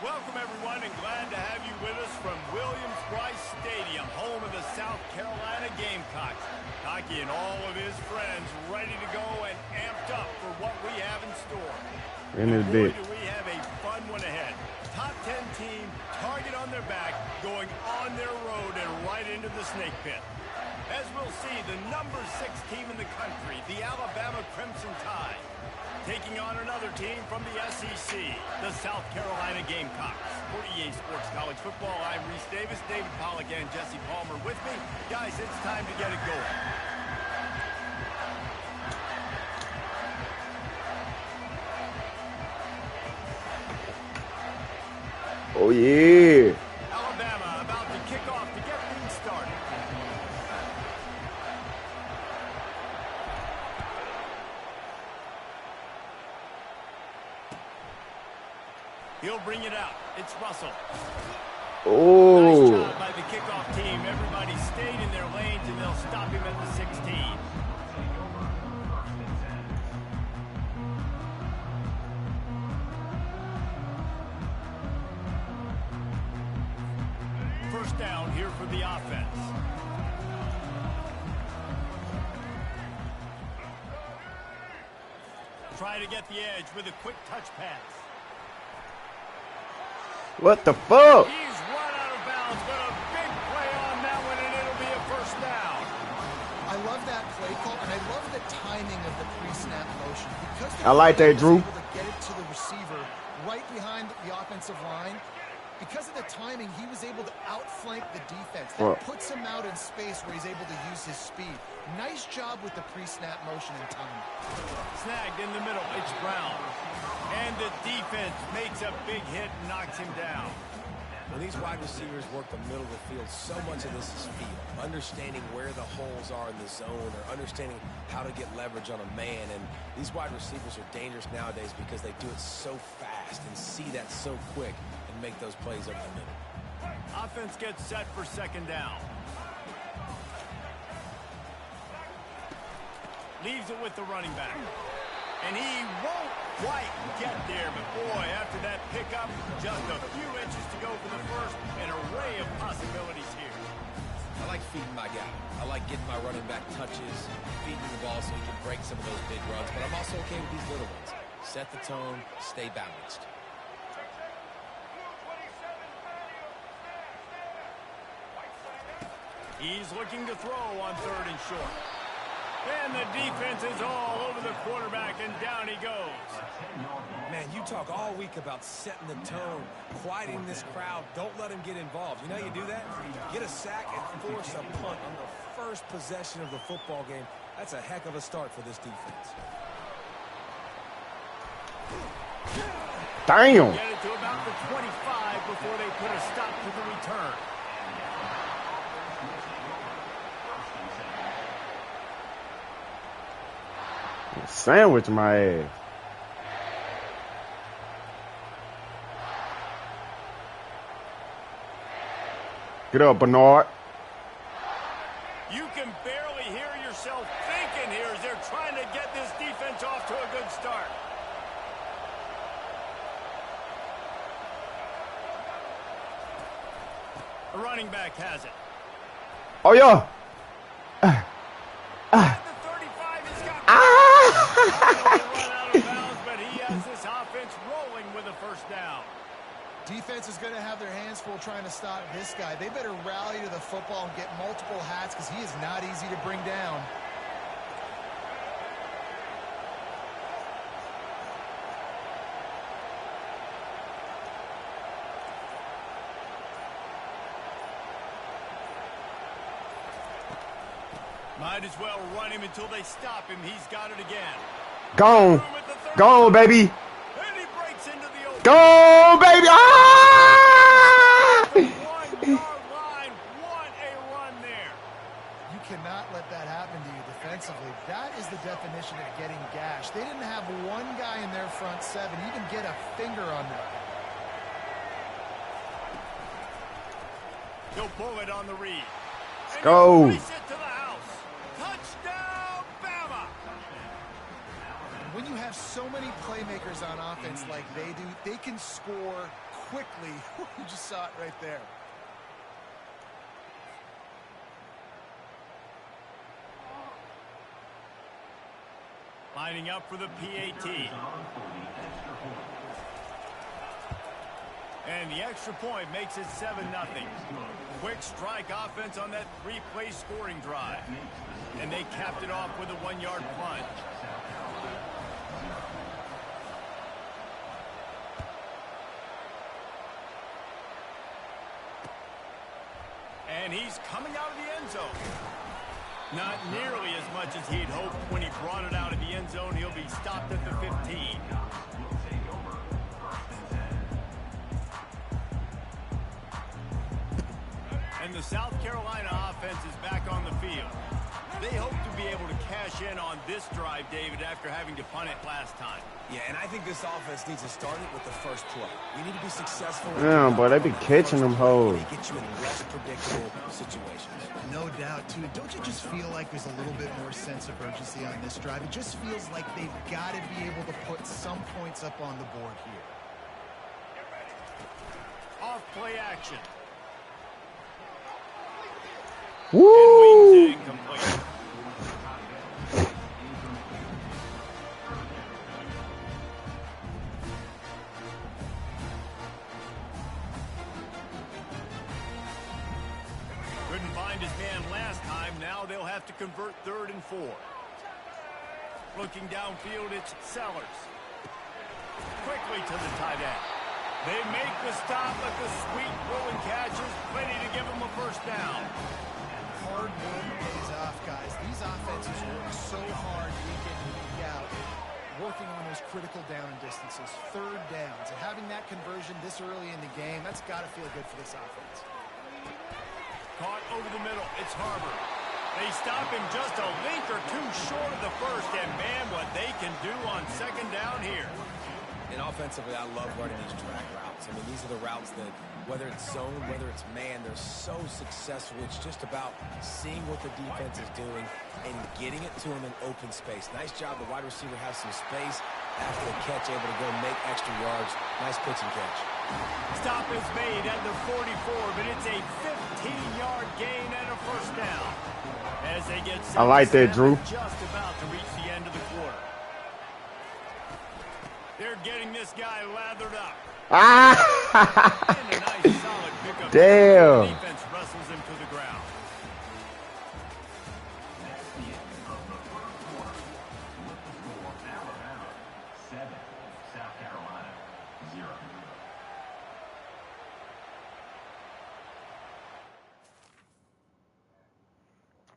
Welcome, everyone, and glad to have you with us from Williams-Brice Stadium, home of the South Carolina Gamecocks. Hockey and all of his friends ready to go and amped up for what we have in store. In his bit. Do we have a fun one ahead. Top 10 team, target on their back, going on their road and right into the snake pit. As we'll see, the number 6 team in the country, the Alabama Crimson Tide, taking on another team from the SEC, the South Carolina Gamecocks. For EA Sports College Football, I'm Reese Davis, David Pollack, and Jesse Palmer with me. Guys, it's time to get it going. Oh, yeah. Alabama about to kick off to get things started. He'll bring it out. It's Russell. Oh. Nice job by the kickoff team. Everybody stayed in their lanes, and they'll stop him at the 16. First down here for the offense. Try to get the edge with a quick touch pass. What the fuck? He's run out of bounds, but a big play on that one, and it'll be a first down. I love that play call, and I love the timing of the pre-snap motion. Because I like that, Drew. able to get it to the receiver right behind the offensive line. Because of the timing, he was able to outflank the defense. That puts him out in space where he's able to use his speed. Nice job with the pre-snap motion and timing. Snagged in the middle. It's Brown. And the defense makes a big hit and knocks him down. When these wide receivers work the middle of the field, so much of this is feel. Understanding where the holes are in the zone or understanding how to get leverage on a man. And these wide receivers are dangerous nowadays because they do it so fast and see that so quick and make those plays over the middle. Offense gets set for second down. Leaves it with the running back. And he won't quite get there, but boy, after that pickup, just a few inches to go for the first. An array of possibilities here. I like feeding my guy. I like getting my running back touches, feeding the ball so he can break some of those big runs, but I'm also okay with these little ones. Set the tone, stay balanced. He's looking to throw on 3rd and short. And the defense is all over the quarterback, and down he goes. Man, you talk all week about setting the tone, quieting this crowd. Don't let him get involved. You know how you do that? Get a sack and force a punt on the first possession of the football game. That's a heck of a start for this defense. Damn. Get it to about the 25 before they put a stop to the return. Sandwich my ass. Get up, Bernard. You can barely hear yourself thinking here as they're trying to get this defense off to a good start. The running back has it. Oh, yeah. Defense is going to have their hands full trying to stop this guy. They better rally to the football and get multiple hats because he is not easy to bring down. Might as well run him until they stop him. He's got it again. Gone. Gone, baby. And he breaks into the open. Go, baby! Ah! 1-yard line. What a run there. You cannot let that happen to you defensively. That is the definition of getting gashed. They didn't have one guy in their front 7 even get a finger on them. He'll pull it on the read. Let's go. It to the house. Touchdown, Bama. When you have so many playmakers on offense like they do, they can score quickly. You just saw it right there. Lining up for the PAT. And the extra point makes it 7-0. Quick strike offense on that 3-play scoring drive. And they capped it off with a 1-yard plunge. And he's coming out of the end zone. Not nearly as much as he'd hoped when he brought it out of the end zone. He'll be stopped at the 15. And the South Carolina offense is back on the field. They hope to be able to cash in on this drive, David, after having to punt it last time. Yeah, and I think this offense needs to start it with the first play. You need to be successful. Yeah, boy, they be catching them hoes. They get you in less predictable situations. No doubt, too. Don't you just feel like there's a little bit more sense of urgency on this drive? It just feels like they've got to be able to put some points up on the board here. Off play action. Woo! Incomplete. Couldn't find his man last time. Now they'll have to convert 3rd and 4. Looking downfield, it's Sellers. Quickly to the tight end. They make the stop, but the sweet rolling catch is plenty to give them a first down. Hard work pays off, guys. These offenses work so hard week in and week out, working on those critical down and distances, 3rd downs, and having that conversion this early in the game, that's got to feel good for this offense. Caught over the middle. It's Harbor. They stop him just a link or two short of the first, and man, what they can do on 2nd down here. And offensively, I love running these drag routes. I mean, these are the routes that, whether it's zone, whether it's man, they're so successful. It's just about seeing what the defense is doing and getting it to them in open space. Nice job. The wide receiver has some space after the catch, able to go make extra yards. Nice pitch and catch. Stop is made at the 44, but it's a 15-yard gain and a first down. As they get set, I like that, Drew. Just about to reach the end of the quarter. They're getting this guy lathered up. Ah! And a nice solid pickup. Damn. The defense wrestles him to the ground.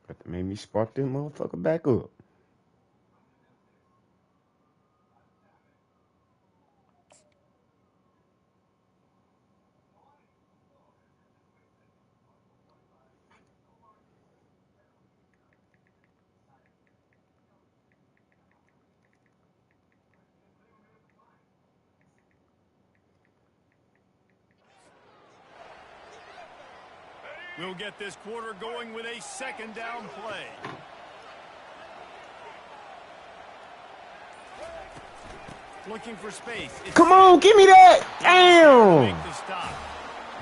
But that made me spark that motherfucker back up. We'll get this quarter going with a 2nd down play. Looking for space. Come on, give me that. Damn. Make the stop.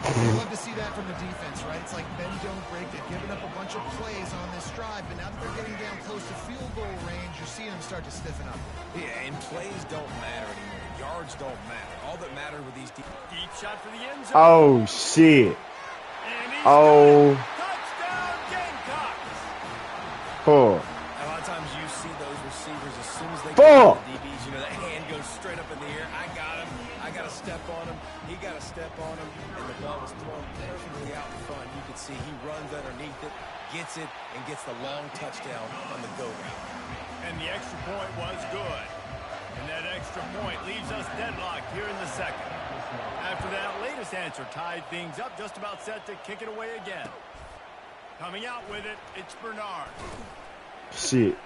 You love to see that from the defense, right? It's like bend, don't break. They've given up a bunch of plays on this drive, but now that they're getting down close to field goal range, you're seeing them start to stiffen up. Yeah, and plays don't matter anymore. Yards don't matter. All that matters with these Deep shot for the end zone. Oh, shit. And he's Oh. got it. Touchdown, Gamecocks. Fuck. A lot of times you see those receivers as soon as they Fuck. get to the DBs, you know, that hand goes straight up in the air. I got him. I got to step on him. He got to step on him. And the ball was thrown perfectly out in front. You can see he runs underneath it, gets it, and gets the long touchdown on the go route. And the extra point was good. And that extra point leaves us deadlocked here in the 2nd. After that latest answer tied things up, just about set to kick it away again. Coming out with it, it's Bernard. Shit.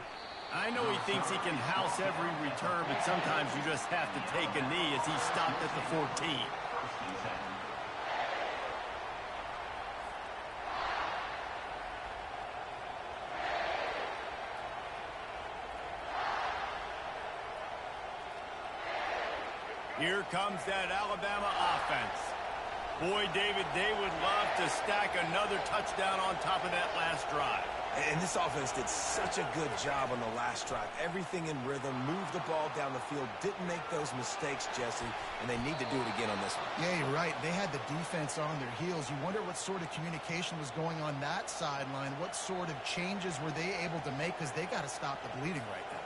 I know he thinks he can house every return, but sometimes you just have to take a knee as he stopped at the 14. Here comes that Alabama offense. Boy, David, they would love to stack another touchdown on top of that last drive. And this offense did such a good job on the last drive. Everything in rhythm, moved the ball down the field, didn't make those mistakes, Jesse, and they need to do it again on this one. Yeah, you're right. They had the defense on their heels. You wonder what sort of communication was going on that sideline. What sort of changes were they able to make, because they got to stop the bleeding right now.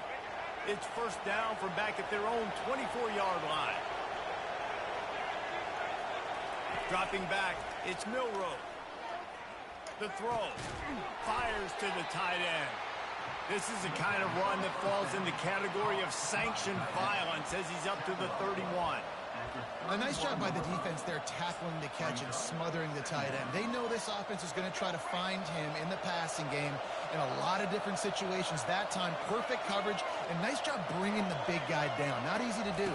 It's first down from back at their own 24-yard line. Dropping back, it's Milroe. The throw. Fires to the tight end. This is the kind of run that falls in the category of sanctioned violence as he's up to the 31. A nice job by the defense there, tackling the catch and smothering the tight end. They know this offense is going to try to find him in the passing game in a lot of different situations. That time, perfect coverage, and nice job bringing the big guy down. Not easy to do.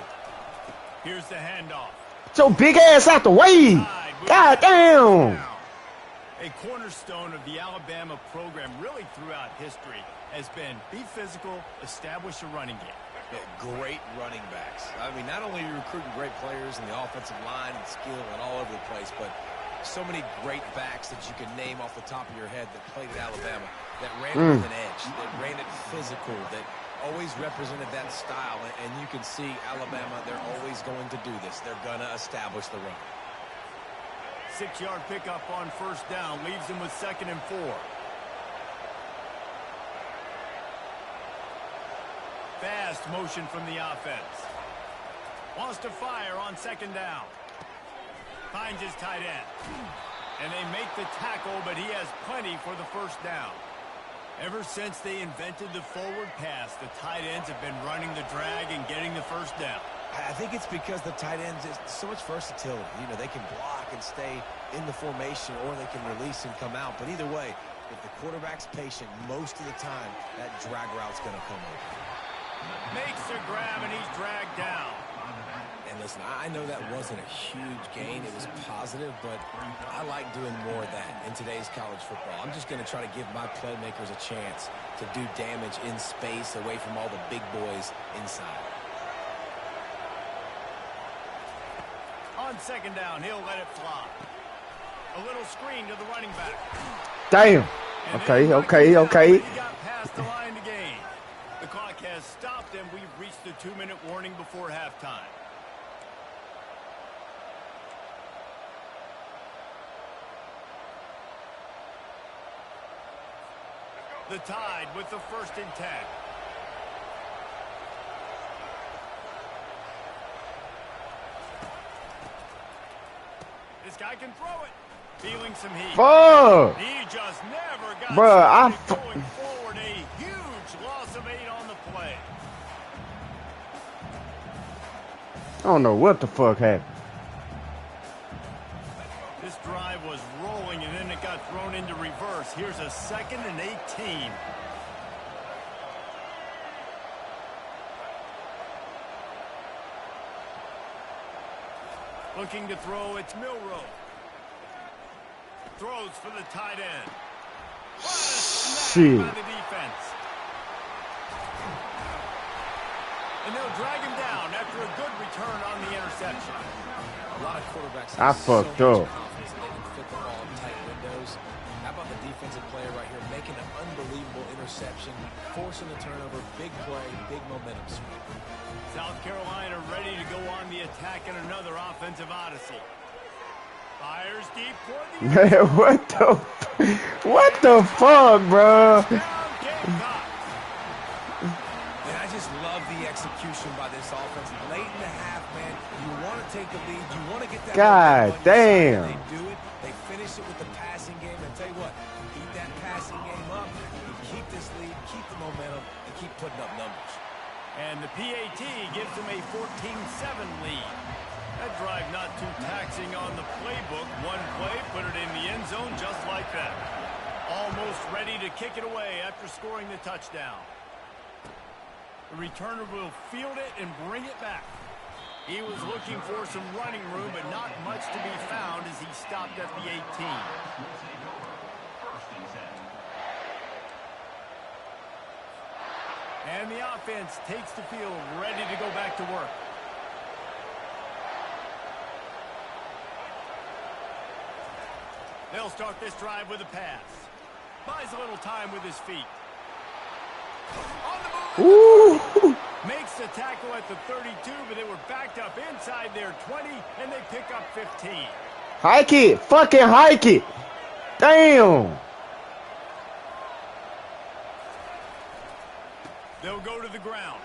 Here's the handoff. So big ass out the way. God damn. A cornerstone of the Alabama program really throughout history has been be physical, establish a running game. Yeah, great running backs. I mean, not only are you recruiting great players in the offensive line and skill and all over the place, but so many great backs that you can name off the top of your head that played at Alabama, that ran it with an edge, that ran it physical, that always represented that style. And you can see Alabama, they're always going to do this. They're going to establish the run. 6-yard pickup on first down leaves him with 2nd and 4. Fast motion from the offense. Wants to fire on 2nd down. Finds his tight end. And they make the tackle, but he has plenty for the first down. Ever since they invented the forward pass, the tight ends have been running the drag and getting the first down. I think it's because the tight ends is so much versatility. You know, they can block and stay in the formation, or they can release and come out. But either way, if the quarterback's patient, most of the time, that drag route's going to come over. Makes a grab, and he's dragged down. And listen, I know that wasn't a huge gain. It was positive, but I like doing more of that in today's college football. I'm just going to try to give my playmakers a chance to do damage in space away from all the big boys inside. On 2nd down, he'll let it fly. A little screen to the running back. Damn. Okay. He got past the line to gain. The clock has stopped, and we've reached the 2-minute warning before halftime. The Tide with the 1st and 10. This guy can throw it. Feeling some heat. Fuck. He just never got going forward. A huge loss of 8 on the play. I don't know what the fuck happened. This drive was rolling, and then it got thrown into reverse. Here's a 2nd and 18. Looking to throw, it's Milroe. Throws for the tight end. What a snap by the defense. And they'll drag him down after a good return on the interception. A lot of quarterbacks I have so fucked much up. confidence that they can fit the ball in tight windows. How about the defensive player right here making an unbelievable interception, forcing the turnover, big play, big momentum swing. South Carolina ready to go on the attack in another offensive odyssey. Fires deep toward the Man, what the fuck, bro? down Gamecocks. And I just love the execution by this offense. Late in the half, man, you want to take the lead. You want to get that. God damn. They do it. They finish it with the passing game. And tell you what, keep that passing game up. You keep this lead, keep the momentum, and keep putting up numbers. And the PAT gives them a 14-7 lead. That drive not too taxing on the playbook. One play, put it in the end zone just like that. Almost ready to kick it away after scoring the touchdown. The returner will field it and bring it back. He was looking for some running room, but not much to be found as he stopped at the 18. And the offense takes the field, ready to go back to work. They'll start this drive with a pass. Buys a little time with his feet. On the move. Ooh. Makes the tackle at the 32, but they were backed up inside their 20, and they pick up 15. Hike it. Fucking hike it. Damn. They'll go to the ground.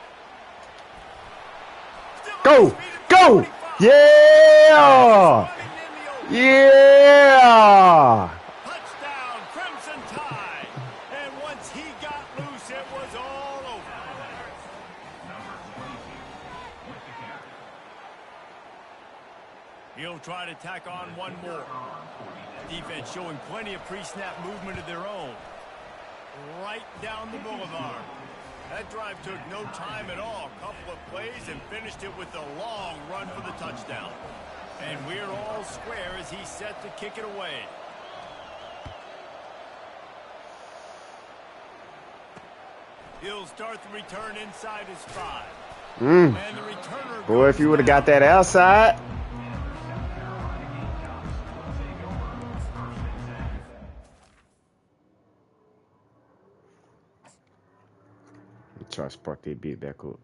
Go. Go. Yeah. Yeah. Touchdown, Crimson Tide. And once he got loose, it was all over. He'll try to tack on one more. Defense showing plenty of pre-snap movement of their own. Right down the boulevard. That drive took no time at all. Couple of plays and finished it with a long run for the touchdown. And we're all square as he's set to kick it away. He'll start the return inside his 5. And the returner Boy, if you would have got that outside. Try to spark that beat back up.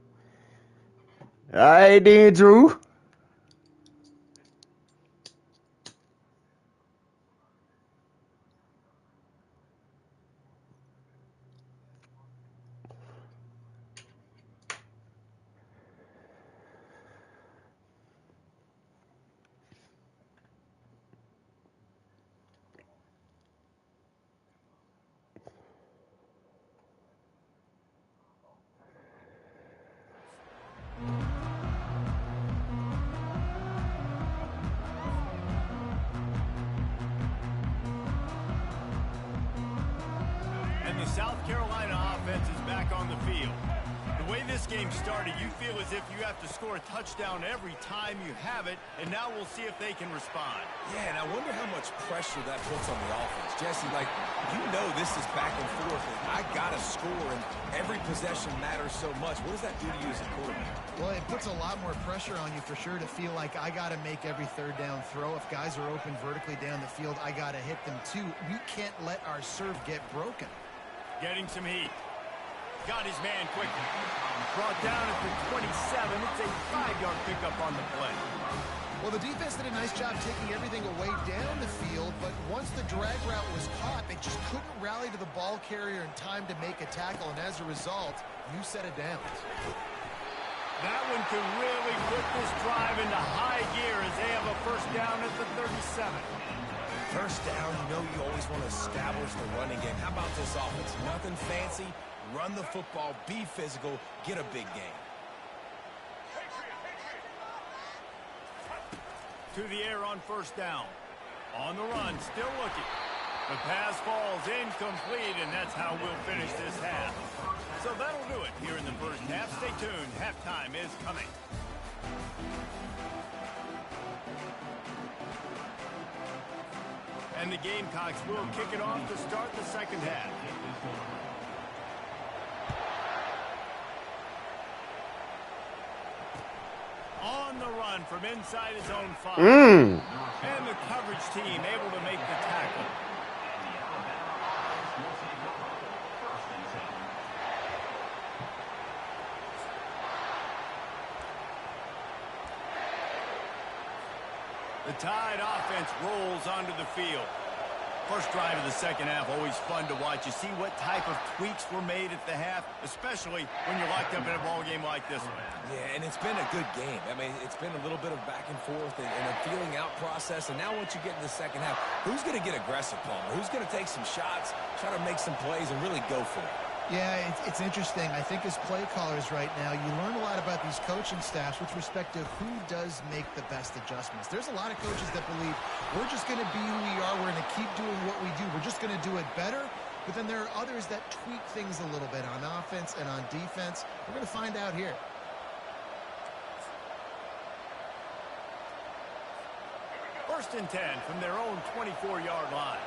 All right, then, Drew. And the South Carolina offense is back on the field. The way this game started, you feel as if you have to score a touchdown every time you have it, and now we'll see if they can respond. Yeah, and I wonder how much pressure that puts on the offense. Jesse, like, you know this is back and forth. I got to score, and every possession matters so much. What does that do to you as a quarterback? Well, it puts a lot more pressure on you for sure to feel like I got to make every third down throw. If guys are open vertically down the field, I got to hit them too. We can't let our serve get broken. Getting some heat. Got his man quickly. Brought down at the 27. It's a 5-yard pickup on the play. Well, the defense did a nice job taking everything away down the field, but once the drag route was caught, they just couldn't rally to the ball carrier in time to make a tackle, and as a result, you set it down. That one could really put this drive into high gear as they have a first down at the 37. First down, you know you always want to establish the running game. How about this offense? Nothing fancy. Run the football, be physical, get a big gain. To the air on first down. On the run, still looking. The pass falls incomplete, and that's how we'll finish this half. So that'll do it here in the first half. Stay tuned. Halftime is coming. And the Gamecocks will kick it off to start the second half. On the run from inside his own 5. And the coverage team able to make the tackle. The Tide offense rolls onto the field. First drive of the second half, always fun to watch. You see what type of tweaks were made at the half, especially when you're locked up in a ball game like this one. Yeah, and it's been a good game. I mean, it's been a little bit of back and forth and a feeling out process. And now once you get in the second half, who's going to get aggressive, Palmer? Who's going to take some shots, try to make some plays, and really go for it? Yeah, it's interesting. I think as play callers right now, you learn a lot about these coaching staffs with respect to who does make the best adjustments. There's a lot of coaches that believe we're just going to be who we are. We're going to keep doing what we do. We're just going to do it better. But then there are others that tweak things a little bit on offense and on defense. We're going to find out here. First and 10 from their own 24-yard line.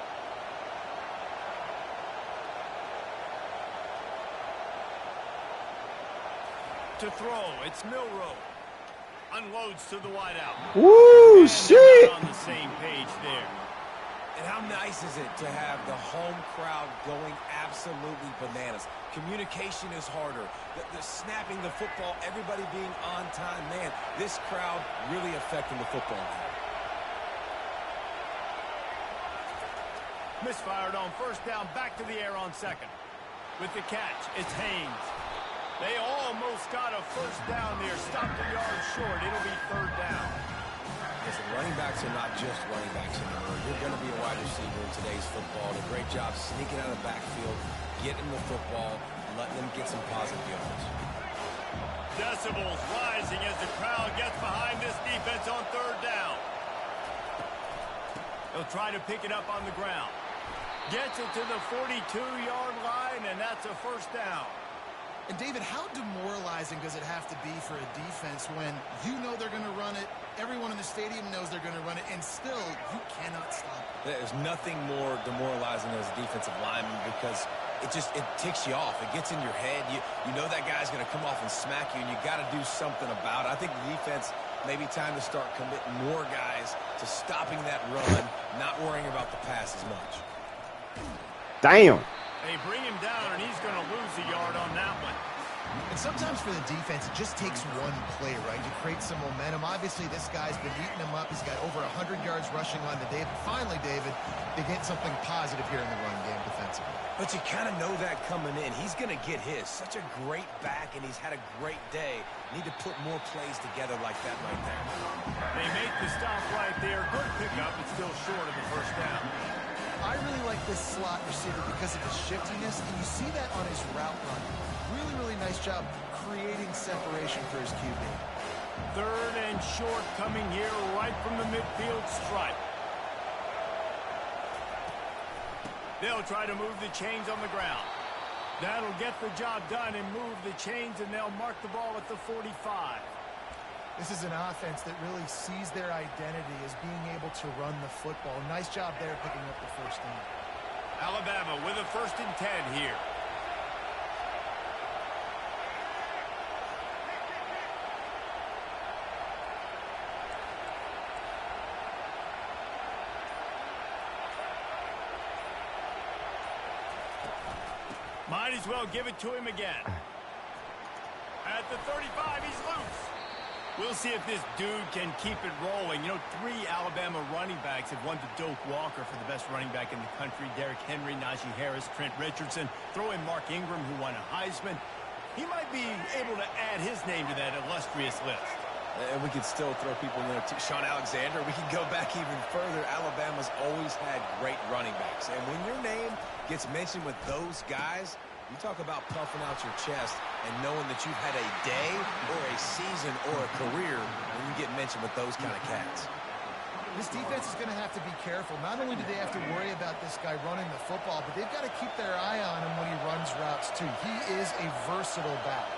To throw, it's Milroe. Unloads to the wideout. Woo, shit. On the same page there. And how nice is it to have the home crowd going absolutely bananas? Communication is harder. The snapping the football, everybody being on time. Man, this crowd really affecting the football game. Misfired on first down, back to the air on second. With the catch, it's Haynes. They almost got a first down there, stopped a yard short. It'll be third down. Listen, running backs are not just running backs anymore. You're going to be a wide receiver in today's football. A great job sneaking out of the backfield, getting the football, and letting them get some positive yards. Decibels rising as the crowd gets behind this defense on third down. They'll try to pick it up on the ground. Gets it to the 42-yard line, and that's a first down. And, David, how demoralizing does it have to be for a defense when you know they're going to run it, everyone in the stadium knows they're going to run it, and still you cannot stop it? There's nothing more demoralizing as a defensive lineman because it ticks you off. It gets in your head. You know that guy's going to come off and smack you, and you got to do something about it. I think the defense maybe time to start committing more guys to stopping that run, not worrying about the pass as much. Damn. They bring him down, and he's going to lose a yard on that one. And sometimes for the defense, it just takes one play, right? You create some momentum. Obviously, this guy's been eating him up. He's got over 100 yards rushing on to David. Finally, David, they get something positive here in the run game defensively. But you kind of know that coming in. He's going to get his. Such a great back, and he's had a great day. Need to put more plays together like that right there. They make the stop right there. Good pickup, but still short of the first down. I really like this slot receiver because of his shiftiness, and you see that on his route run. Really, really nice job creating separation for his QB. Third and short coming here right from the midfield stripe. They'll try to move the chains on the ground. That'll get the job done and move the chains, and they'll mark the ball at the 45. This is an offense that really sees their identity as being able to run the football. Nice job there picking up the first down. Alabama with a 1st and 10 here. Might as well give it to him again. At the 35, he's loose. We'll see if this dude can keep it rolling. You know, 3 Alabama running backs have won the Doak Walker for the best running back in the country. Derrick Henry, Najee Harris, Trent Richardson. Throw in Mark Ingram, who won a Heisman. He might be able to add his name to that illustrious list. And we could still throw people in there too. Sean Alexander, we can go back even further. Alabama's always had great running backs. And when your name gets mentioned with those guys, you talk about puffing out your chest and knowing that you've had a day or a season or a career when you get mentioned with those kind of cats. This defense is going to have to be careful. Not only do they have to worry about this guy running the football, but they've got to keep their eye on him when he runs routes too. He is a versatile back.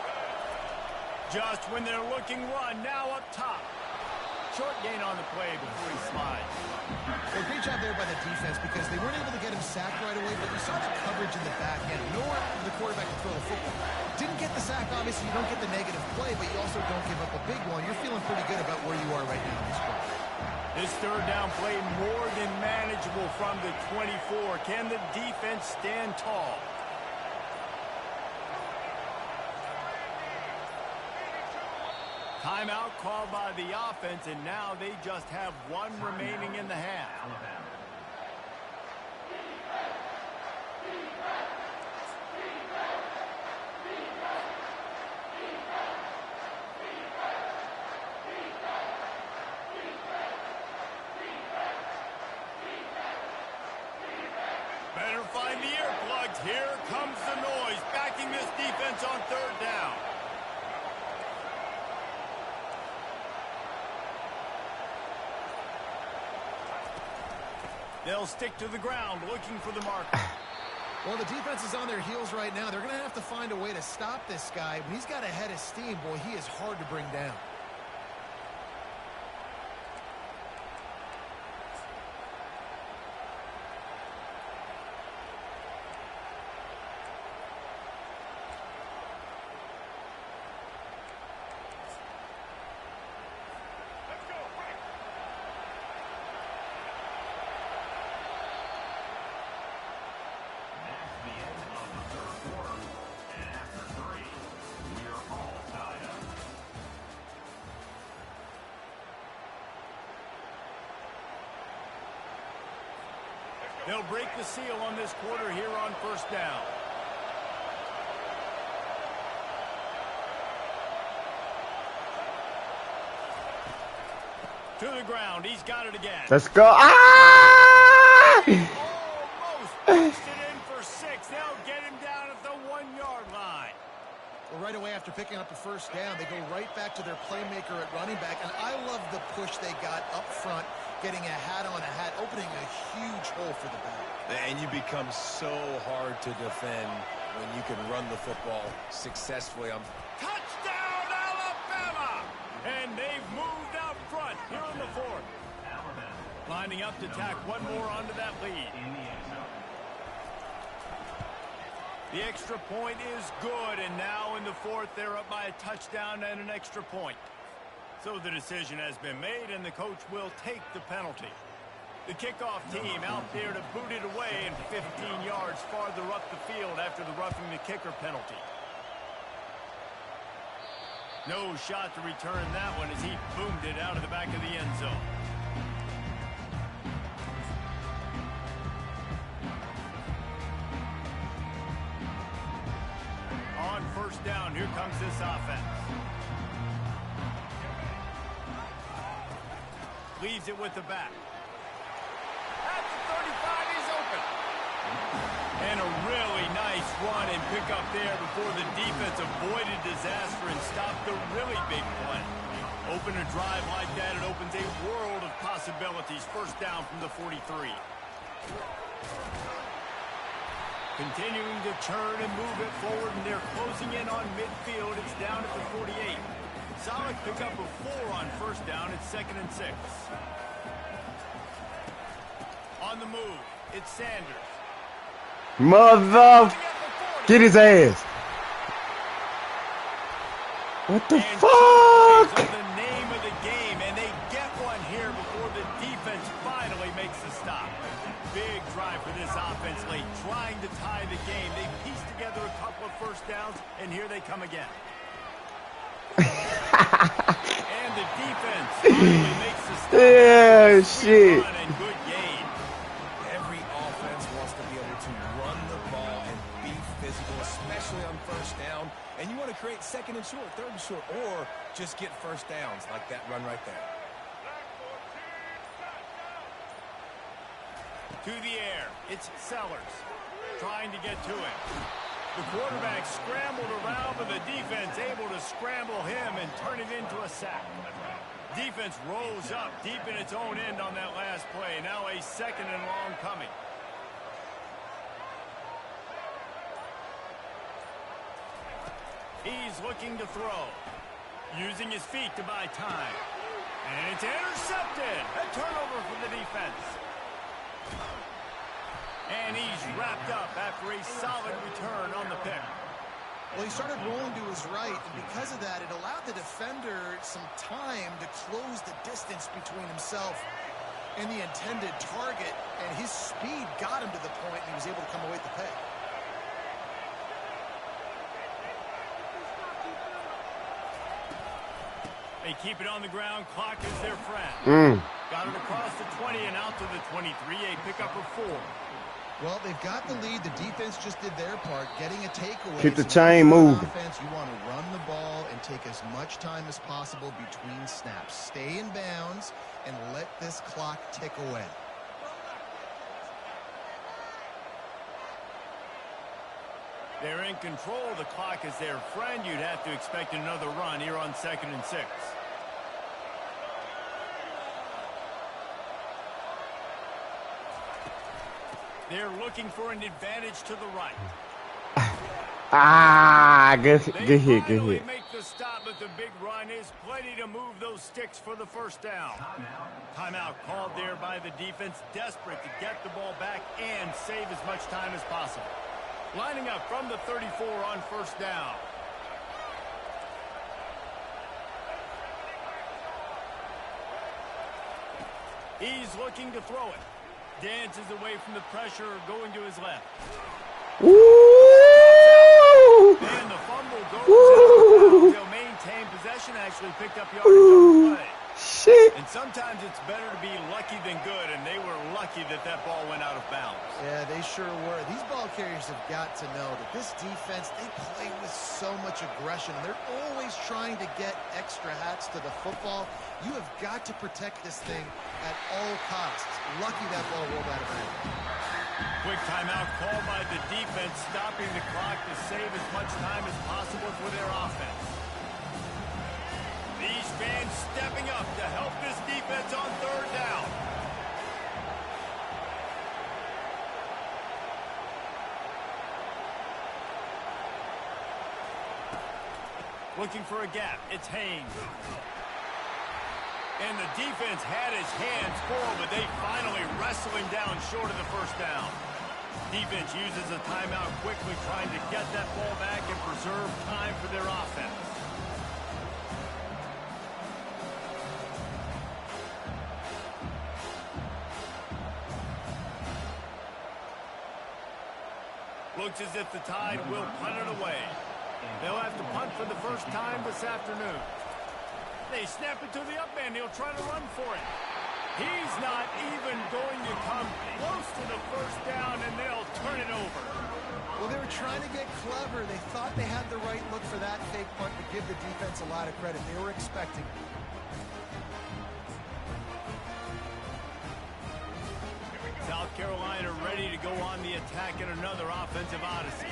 Just when they're looking run, now up top. Short gain on the play before he slides. Well, great job there by the defense because they weren't able to get him sacked right away, but you saw the coverage in the back end. Nowhere for the quarterback to throw the football. Didn't get the sack, obviously. You don't get the negative play, but you also don't give up a big one. You're feeling pretty good about where you are right now in this drive. This third down play more than manageable from the 24. Can the defense stand tall? Timeout called by the offense, and now they just have one remaining in the half. Better find the earplugs. Here comes the noise, backing this defense on third down. They'll stick to the ground, looking for the marker. Well, the defense is on their heels right now. They're going to have to find a way to stop this guy. When he's got a head of steam, boy, he is hard to bring down. They'll break the seal on this quarter here on first down. To the ground. He's got it again. Let's go. Ah! Almost pushed it in for 6. They'll get him down at the 1-yard line. Well, right away after picking up the first down, they go right back to their playmaker at running back. And I love the push they got up front, getting a hat on a hat, opening a huge hole for the back. And you become so hard to defend when you can run the football successfully. Touchdown, Alabama! And they've moved out front here in the 4th. Lining up to tack one more onto that lead. The extra point is good, and now in the 4th, they're up by a touchdown and an extra point. So the decision has been made, and the coach will take the penalty. The kickoff team out there to boot it away and 15 yards farther up the field after the roughing the kicker penalty. No shot to return that one as he boomed it out of the back of the end zone. On first down, here comes this offense. Leaves it with the back. At the 35, he's open. And a really nice run and pick up there before the defense avoided disaster and stopped the really big play. Open a drive like that, it opens a world of possibilities. First down from the 43. Continuing to turn and move it forward, and they're closing in on midfield. It's down at the 48. Solid pickup of 4 on first down. It's 2nd and 6. On the move, it's Sanders. Mother! Get his ass! What the fuck? The name of the game, and they get one here before the defense finally makes the stop. Big drive for this offense late, trying to tie the game. They pieced together a couple of first downs, and here they come again. And the defense finally makes the stop. Yeah, shit. And good gain. Every offense wants to be able to run the ball and be physical, especially on first down. And you want to create 2nd and short, 3rd and short, or just get first downs like that run right there. To the air, it's Sellers trying to get to him. The quarterback scrambled around, but the defense able to scramble him and turn it into a sack. Defense rose up deep in its own end on that last play. Now a 2nd and long coming. He's looking to throw, using his feet to buy time. And it's intercepted. A turnover for the defense. And he's wrapped up after a solid return on the pick. Well, he started rolling to his right, and because of that, it allowed the defender some time to close the distance between himself and the intended target, and his speed got him to the point, and he was able to come away with the peg. They keep it on the ground. Clock is their friend. Got it across the 20 and out to the 23. A pickup of 4. Well, they've got the lead. The defense just did their part, getting a takeaway. Keep the chain moving. Offense, you want to run the ball and take as much time as possible between snaps. Stay in bounds and let this clock tick away. They're in control. The clock is their friend. You'd have to expect another run here on 2nd and 6. They're looking for an advantage to the right. Good hit. They make the stop, but the big run is plenty to move those sticks for the first down. Timeout called there by the defense, desperate to get the ball back and save as much time as possible. Lining up from the 34 on first down. He's looking to throw it. Dances away from the pressure, going to his left. Woo! And the fumble goes out. They'll maintain possession, actually picked up yards on the play. Shit. And Sometimes it's better to be lucky than good, and they were lucky that that ball went out of bounds. Yeah, they sure were. These ball carriers have got to know that this defense, they play with so much aggression. They're always trying to get extra hats to the football. You have got to protect this thing at all costs. Lucky that ball rolled out of bounds. Quick timeout called by the defense, stopping the clock to save as much time as possible for their offense. These fans stepping up to help this defense on third down. Looking for a gap. It's Haynes. And the defense had his hands full, but they finally wrestle him down short of the first down. Defense uses a timeout quickly, trying to get that ball back and preserve time for their offense. Looks as if the Tide will punt it away. They'll have to punt for the first time this afternoon. They snap it to the up man. He'll try to run for it. He's not even going to come close to the first down, and they'll turn it over. Well, they were trying to get clever. They thought they had the right look for that fake punt, to give the defense a lot of credit. They were expecting it. South Carolina ready to go on the attack in another offensive odyssey.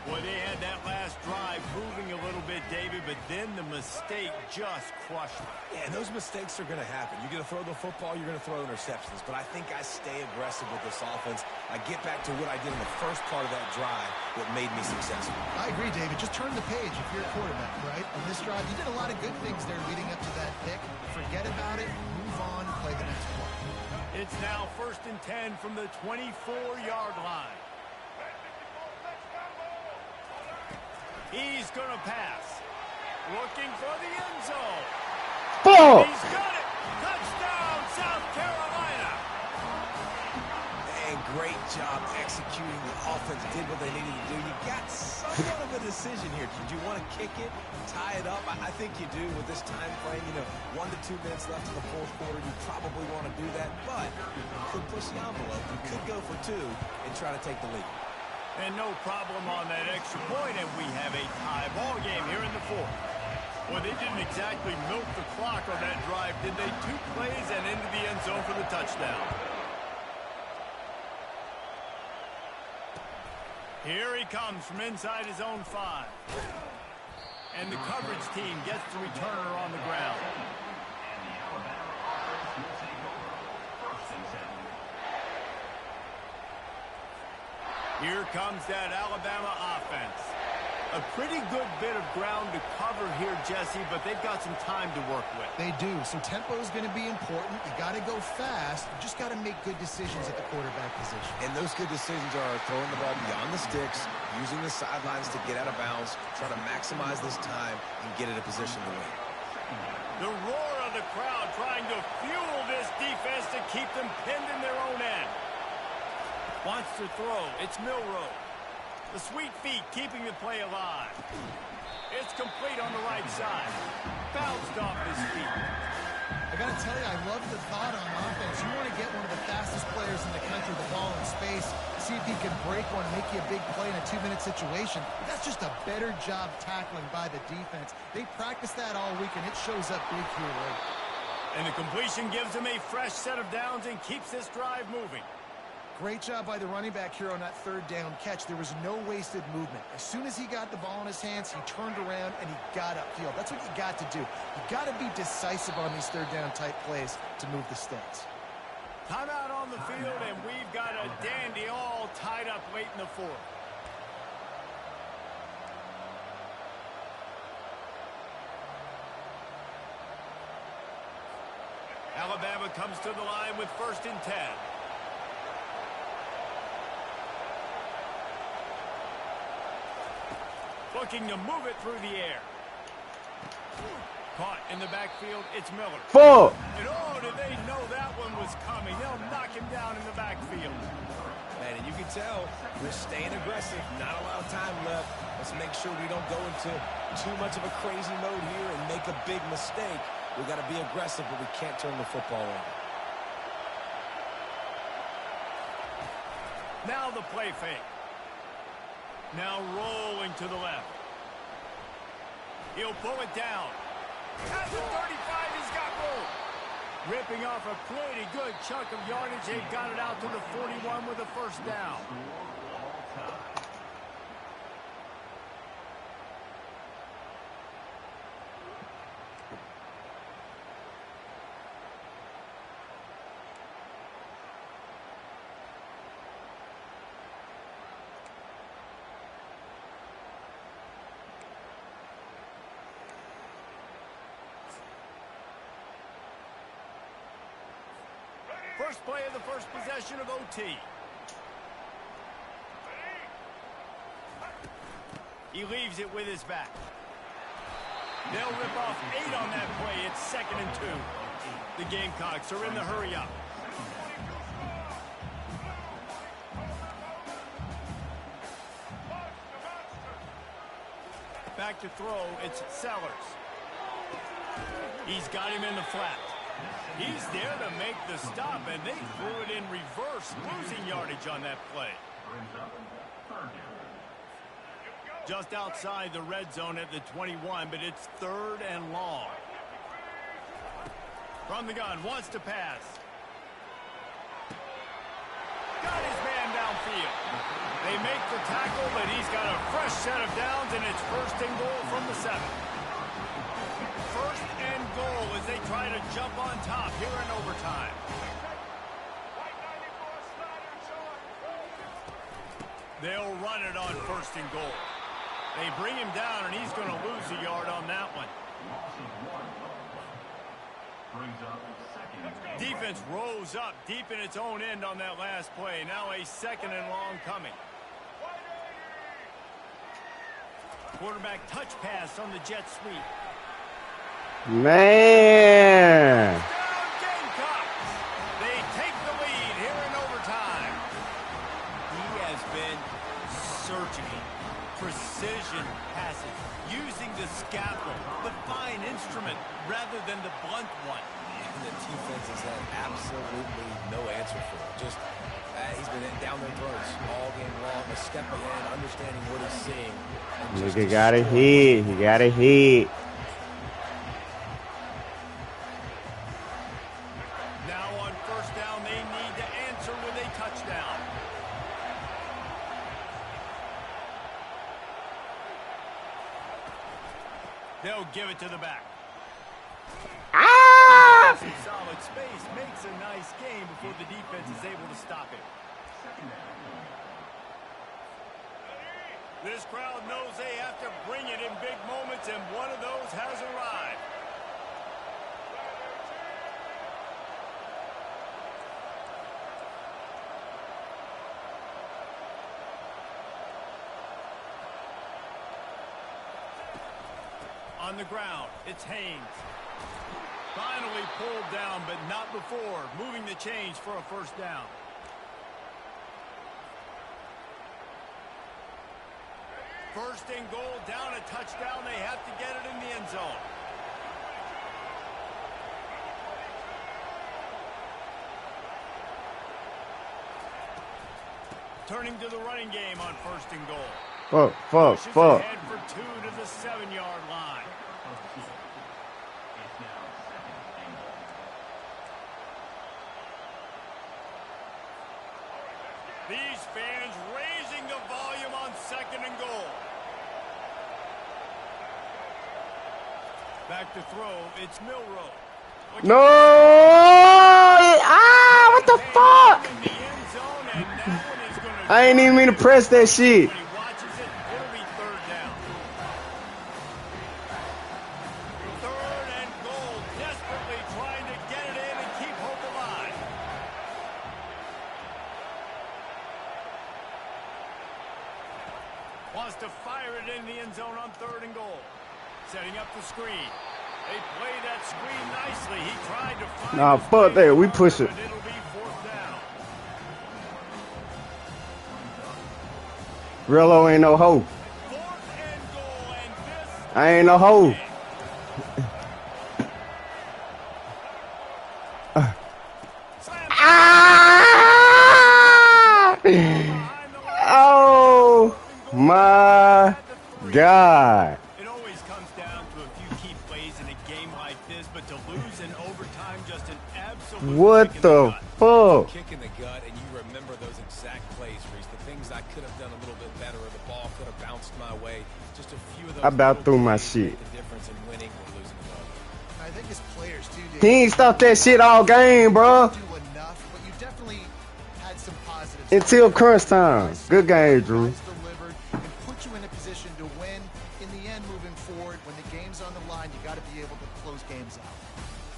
Boy, they had that last drive moving a little bit, David, but then the mistake just crushed them. Yeah, and those mistakes are going to happen. You're going to throw the football, you're going to throw interceptions. But I think I stay aggressive with this offense. I get back to what I did in the first part of that drive that made me successful. I agree, David. Just turn the page if you're a quarterback, right? On this drive, you did a lot of good things there leading up to that pick. Forget about it, move on, play the next play. It's now 1st and 10 from the 24-yard line. He's going to pass. Looking for the end zone. Ball. He's got it. Touchdown, South Carolina. And great job executing. The offense did what they needed to do. You got somewhat of a decision here. Did you want to kick it, tie it up? I think you do with this time frame. 1 to 2 minutes left in the fourth quarter. You probably want to do that, but you could push the envelope. You could go for 2 and try to take the lead. And no problem on that extra point, and we have a tie ball game here in the fourth. Well, they didn't exactly milk the clock on that drive, did they? 2 plays and into the end zone for the touchdown. Here he comes from inside his own 5. And the coverage team gets the returner on the ground. Here comes that Alabama offense. A pretty good bit of ground to cover here, Jesse, but they've got some time to work with. They do. So tempo is going to be important. You got to go fast. You just got to make good decisions at the quarterback position. And those good decisions are throwing the ball beyond the sticks, using the sidelines to get out of bounds, try to maximize this time and get in a position to win. The roar of the crowd trying to fuel this defense to keep them pinned in their own end. Wants to throw. It's Milroe. The sweet feet keeping the play alive. It's complete on the right side. Bounced off his feet. I got to tell you, I love the thought on offense. You want to get one of the fastest players in the country the ball in space, see if he can break one, make you a big play in a 2-minute situation. That's just a better job tackling by the defense. They practice that all week, and it shows up big here late. And the completion gives him a fresh set of downs and keeps this drive moving. Great job by the running back here on that 3rd down catch. There was no wasted movement. As soon as he got the ball in his hands, he turned around and he got upfield. That's what you got to do. You got to be decisive on these 3rd down type plays to move the sticks. Timeout on the field, and we've got a dandy all tied up late in the 4th. Alabama comes to the line with 1st and 10. Looking to move it through the air. Caught in the backfield, it's Miller. 4. And oh, did they know that one was coming. They'll knock him down in the backfield. Man, and you can tell they're staying aggressive. Not a lot of time left. Let's make sure we don't go into too much of a crazy mode here and make a big mistake. We got to be aggressive, but we can't turn the football over. Now the play fake. Now rolling to the left. He'll pull it down. At the 35, he's got room. Ripping off a pretty good chunk of yardage. They got it out to the 41 with a first down. First play of the first possession of OT. He leaves it with his back. They'll rip off 8 on that play. It's 2nd and 2. The Gamecocks are in the hurry up. Back to throw, it's Sellers. He's got him in the flat. He's there to make the stop, and they threw it in reverse, losing yardage on that play. Just outside the red zone at the 21, but it's 3rd and long. From the gun, wants to pass. Got his man downfield. They make the tackle, but he's got a fresh set of downs, and it's 1st and goal from the 7. 1st and goal as they try to jump on top here in overtime. They'll run it on 1st and goal. They bring him down, and he's going to lose a yard on that one. Defense rose up deep in its own end on that last play. Now a 2nd and long coming. Quarterback touch pass on the jet sweep. Man. Gamecocks. They take the lead here in overtime. He has been surgical. Precision passes. Using the scalpel, the fine instrument, rather than the blunt one. And the defense has had absolutely no answer for it. Just, he's been down their throats all game long. A step ahead, understanding what he's seeing. Look, he got a hit. He got a hit. Now on 1st down, they need to answer with a touchdown. They'll give it to the back. Ah! Some solid space makes a nice game before the defense is able to stop it. This crowd knows they have to bring it in big moments, and one of those has arrived. On the ground, it's Haynes. Finally pulled down, but not before. Moving the chains for a 1st down. First and goal, down a touchdown. They have to get it in the end zone. Turning to the running game on 1st and goal. Fuck. Ahead for 2 to the 7-yard line. These fans raising the volume on 2nd and goal. Back to throw, it's Milroe. No! Ah, what the fuck? In the end zone, and that one is gonna I ain't even mean to press that shit. When he watches it, it'll be 3rd down. 3rd and goal, desperately trying to get it in and keep hope alive. Wants to fire it in the end zone on 3rd and goal. Setting up the screen. They play that screen nicely. He tried to find Nah, fuck that. We push it. but it'll be 4th down. Rello ain't no hoe. 4th and goal, and this I ain't no hoe. Ah! Oh my God. It always comes down to a few key plays in a game like this, but to lose in overtime, just an absolute What the fuck? Kick in the gut, and you remember those exact plays, Reese. The things I could have done a little bit better, or the ball could have bounced my way. Just a few of those. I about threw my plays shit. make the difference in winning or losing the game. I think as players too, Dave, He ain't stopped that shit all game, bro. do enough, but you definitely had some positives. Until crunch time. Good game, Drew. Guys delivered and put you in a position to win. In the end, moving forward, when the game's on the line, you got to be able to close games out.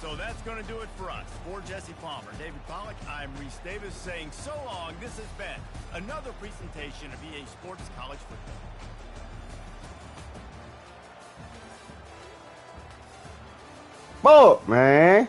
So that's going to do it for us. For Jesse Palmer, David Pollack, I'm Reese Davis saying so long. This has been another presentation of EA Sports College Football. Fuck, man.